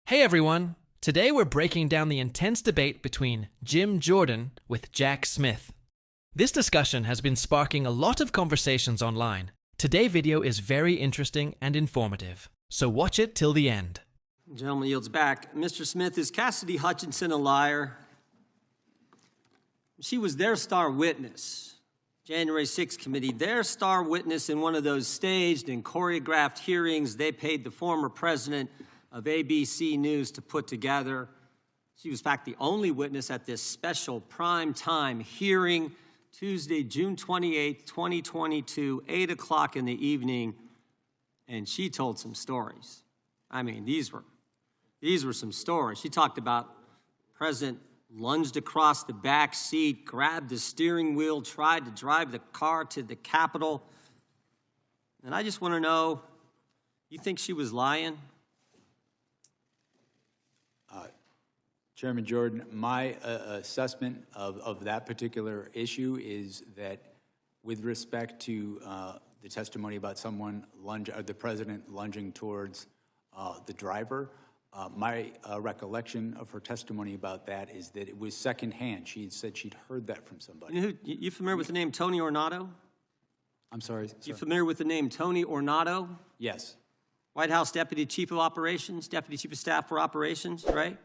Hey everyone! Today we're breaking down the intense debate between Jim Jordan with Jack Smith. This discussion has been sparking a lot of conversations online. Today's video is very interesting and informative, so watch it till the end. The gentleman yields back. Mr. Smith, is Cassidy Hutchinson a liar? She was their star witness, January 6th committee, their star witness in one of those staged and choreographed hearings they paid the former president of ABC News to put together. She was, in fact, the only witness at this special prime-time hearing, Tuesday, June 28th, 2022, 8 o'clock in the evening, and she told some stories. I mean, these were some stories. She talked about President lunged across the back seat, grabbed the steering wheel, tried to drive the car to the Capitol. And I just want to know, you think she was lying? Chairman Jordan, my assessment of that particular issue is that with respect to the testimony about the president lunging towards the driver, my recollection of her testimony about that is that it was secondhand. She had said she'd heard that from somebody. You familiar with the name Tony Ornato? I'm sorry, sir? You familiar with the name Tony Ornato? Yes. White House Deputy Chief of Operations, Deputy Chief of Staff for Operations, right?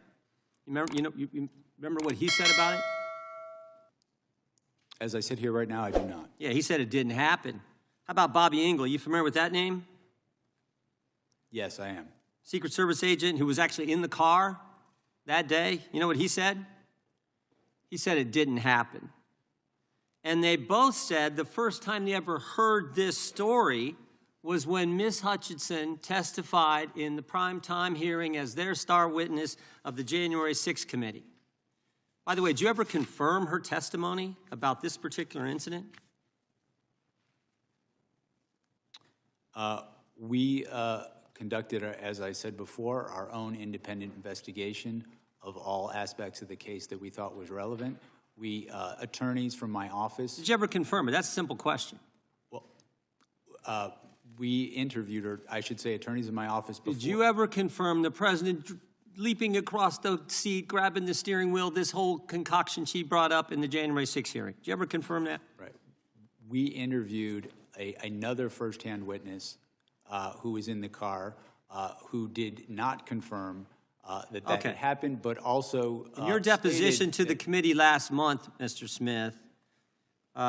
You remember what he said about it? As I sit here right now, I do not. Yeah, he said it didn't happen. How about Bobby Engel? You familiar with that name? Yes, I am. Secret Service agent who was actually in the car that day. You know what he said? He said it didn't happen. And they both said the first time they ever heard this story was when Ms. Hutchinson testified in the primetime hearing as their star witness of the January 6th committee. By the way, did you ever confirm her testimony about this particular incident? We conducted, as I said before, our own independent investigation of all aspects of the case that we thought was relevant. Attorneys from my office... Did you ever confirm it? That's a simple question. Well, we interviewed her, I should say, attorneys in my office before. Did you ever confirm the president leaping across the seat, grabbing the steering wheel, this whole concoction she brought up in the January 6th hearing? Did you ever confirm that? Right. We interviewed another firsthand witness who was in the car who did not confirm that had happened, but also... In your deposition to the committee last month, Mr. Smith,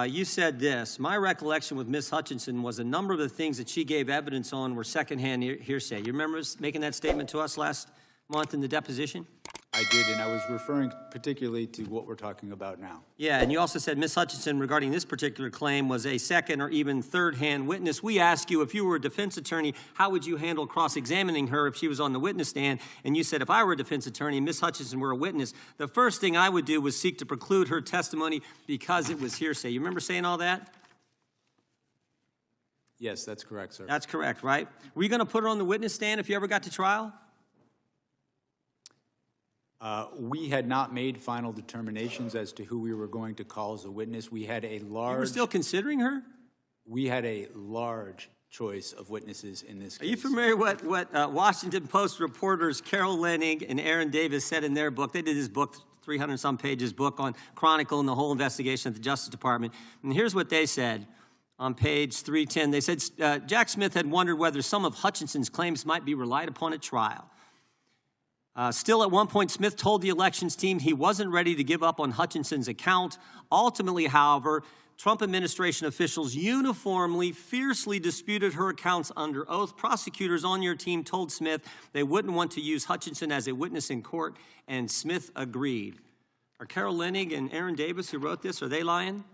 you said this: my recollection with Ms. Hutchinson was a number of the things that she gave evidence on were secondhand hearsay. You remember making that statement to us last month in the deposition? I did, and I was referring particularly to what we're talking about now. Yeah, and you also said Ms. Hutchinson, regarding this particular claim, was a second or even third-hand witness. We asked you, if you were a defense attorney, how would you handle cross-examining her if she was on the witness stand? And you said, if I were a defense attorney and Ms. Hutchinson were a witness, the first thing I would do was seek to preclude her testimony because it was hearsay. You remember saying all that? Yes, that's correct, sir. That's correct, right? Were you going to put her on the witness stand if you ever got to trial? We had not made final determinations as to who we were going to call as a witness. We had a large... You were still considering her? We had a large choice of witnesses in this case. Are you familiar with what Washington Post reporters Carol Leonnig and Aaron Davis said in their book? They did this book, 300-some pages book on Chronicle and the whole investigation at the Justice Department. And here's what they said on page 310. They said, Jack Smith had wondered whether some of Hutchinson's claims might be relied upon at trial. Still, at one point, Smith told the elections team he wasn't ready to give up on Hutchinson's account. Ultimately, however, Trump administration officials uniformly, fiercely disputed her accounts under oath. Prosecutors on your team told Smith they wouldn't want to use Hutchinson as a witness in court, and Smith agreed. Are Carol Leonnig and Aaron Davis, who wrote this, are they lying?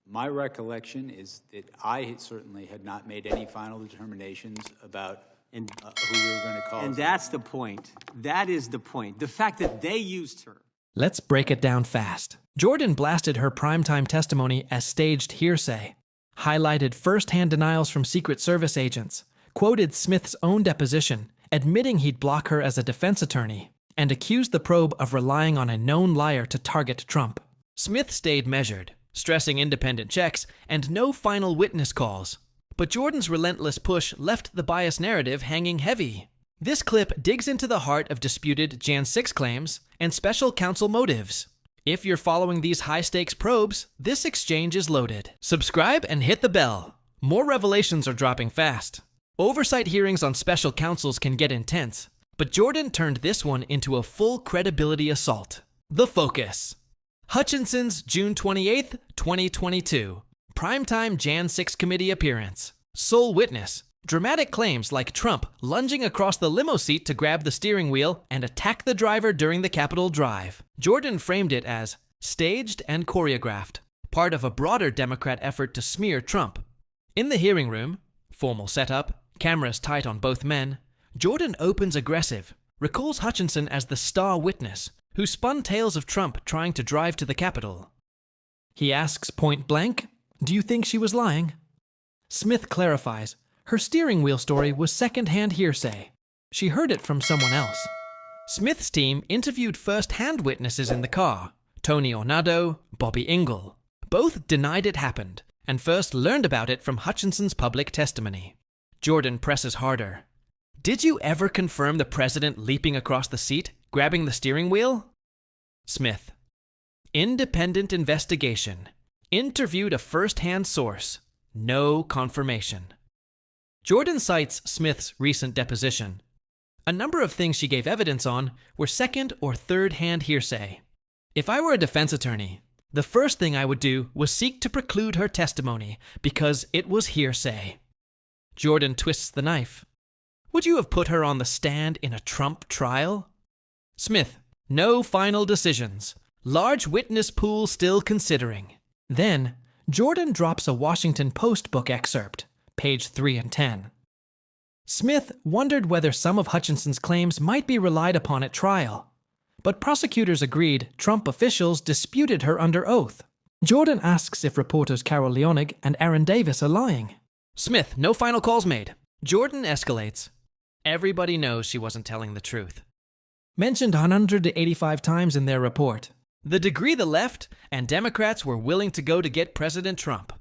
My recollection is that I certainly had not made any final determinations about who we were going to call. And that's the point. That is the point. The fact that they used her. Let's break it down fast. Jordan blasted her primetime testimony as staged hearsay, highlighted first-hand denials from Secret Service agents, quoted Smith's own deposition, admitting he'd block her as a defense attorney, and accused the probe of relying on a known liar to target Trump. Smith stayed measured, stressing independent checks and no final witness calls, But Jordan's relentless push left the bias narrative hanging heavy. This clip digs into the heart of disputed Jan 6 claims and special counsel motives. If you're following these high-stakes probes, this exchange is loaded. Subscribe and hit the bell. More revelations are dropping fast. Oversight hearings on special counsels can get intense, but Jordan turned this one into a full credibility assault. The focus. Hutchinson's June 28, 2022. Primetime Jan 6 committee appearance. Sole witness. Dramatic claims like Trump lunging across the limo seat to grab the steering wheel and attack the driver during the Capitol drive. Jordan framed it as staged and choreographed, part of a broader Democrat effort to smear Trump. In the hearing room, formal setup, cameras tight on both men, Jordan opens aggressive, recalls Hutchinson as the star witness who spun tales of Trump trying to drive to the Capitol. He asks point blank, "Do you think she was lying?" Smith clarifies, her steering wheel story was second-hand hearsay. She heard it from someone else. Smith's team interviewed first-hand witnesses in the car, Tony Ornado, Bobby Ingle. Both denied it happened, and first learned about it from Hutchinson's public testimony. Jordan presses harder. Did you ever confirm the president leaping across the seat, grabbing the steering wheel? Smith. Independent investigation. Interviewed a first-hand source. No confirmation. Jordan cites Smith's recent deposition. A number of things she gave evidence on were second or third-hand hearsay. If I were a defense attorney, the first thing I would do was seek to preclude her testimony because it was hearsay. Jordan twists the knife. Would you have put her on the stand in a Trump trial? Smith, no final decisions. Large witness pool still considering. Then, Jordan drops a Washington Post book excerpt, page 3 and 10. Smith wondered whether some of Hutchinson's claims might be relied upon at trial, but prosecutors agreed Trump officials disputed her under oath. Jordan asks if reporters Carol Leonig and Aaron Davis are lying. Smith, no final calls made. Jordan escalates. Everybody knows she wasn't telling the truth. Mentioned 185 times in their report. The degree the left and Democrats were willing to go to get President Trump.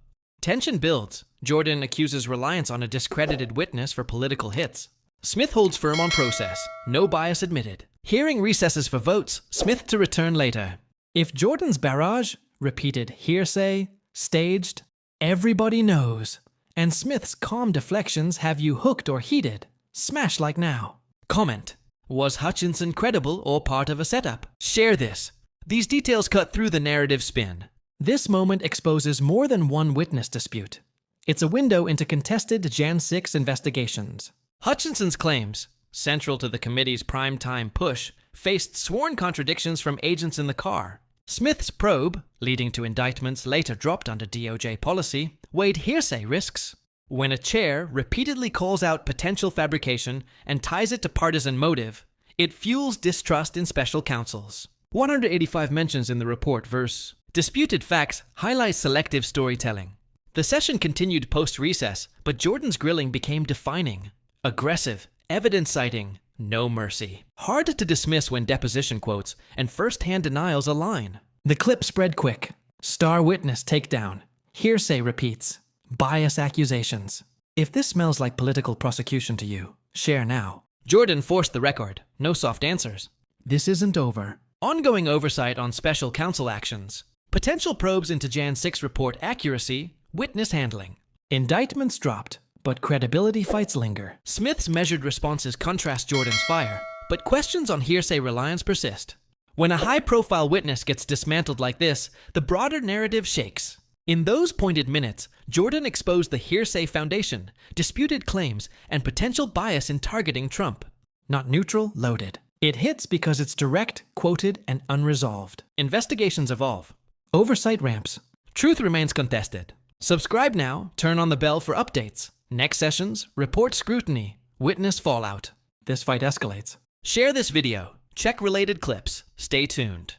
Tension builds. Jordan accuses reliance on a discredited witness for political hits. Smith holds firm on process. No bias admitted. Hearing recesses for votes. Smith to return later. If Jordan's barrage, repeated hearsay, staged, everybody knows, and Smith's calm deflections have you hooked or heated, smash like now. Comment. Was Hutchinson credible or part of a setup? Share this. These details cut through the narrative spin. This moment exposes more than one witness dispute. It's a window into contested Jan 6 investigations. Hutchinson's claims, central to the committee's primetime push, faced sworn contradictions from agents in the car. Smith's probe, leading to indictments later dropped under DOJ policy, weighed hearsay risks. When a chair repeatedly calls out potential fabrication and ties it to partisan motive, it fuels distrust in special counsels. 185 mentions in the report verse. Disputed facts highlight selective storytelling. The session continued post-recess, but Jordan's grilling became defining. Aggressive, evidence-citing, no mercy. Hard to dismiss when deposition quotes and first-hand denials align. The clip spread quick. Star witness takedown. Hearsay repeats. Bias accusations. If this smells like political prosecution to you, share now. Jordan forced the record. No soft answers. This isn't over. Ongoing oversight on special counsel actions. Potential probes into Jan 6 report accuracy, witness handling. Indictments dropped, but credibility fights linger. Smith's measured responses contrast Jordan's fire, but questions on hearsay reliance persist. When a high-profile witness gets dismantled like this, the broader narrative shakes. In those pointed minutes, Jordan exposed the hearsay foundation, disputed claims, and potential bias in targeting Trump. Not neutral, loaded. It hits because it's direct, quoted, and unresolved. Investigations evolve. Oversight ramps. Truth remains contested. Subscribe now, turn on the bell for updates. Next sessions, report scrutiny, witness fallout. This fight escalates. Share this video. Check related clips. Stay tuned.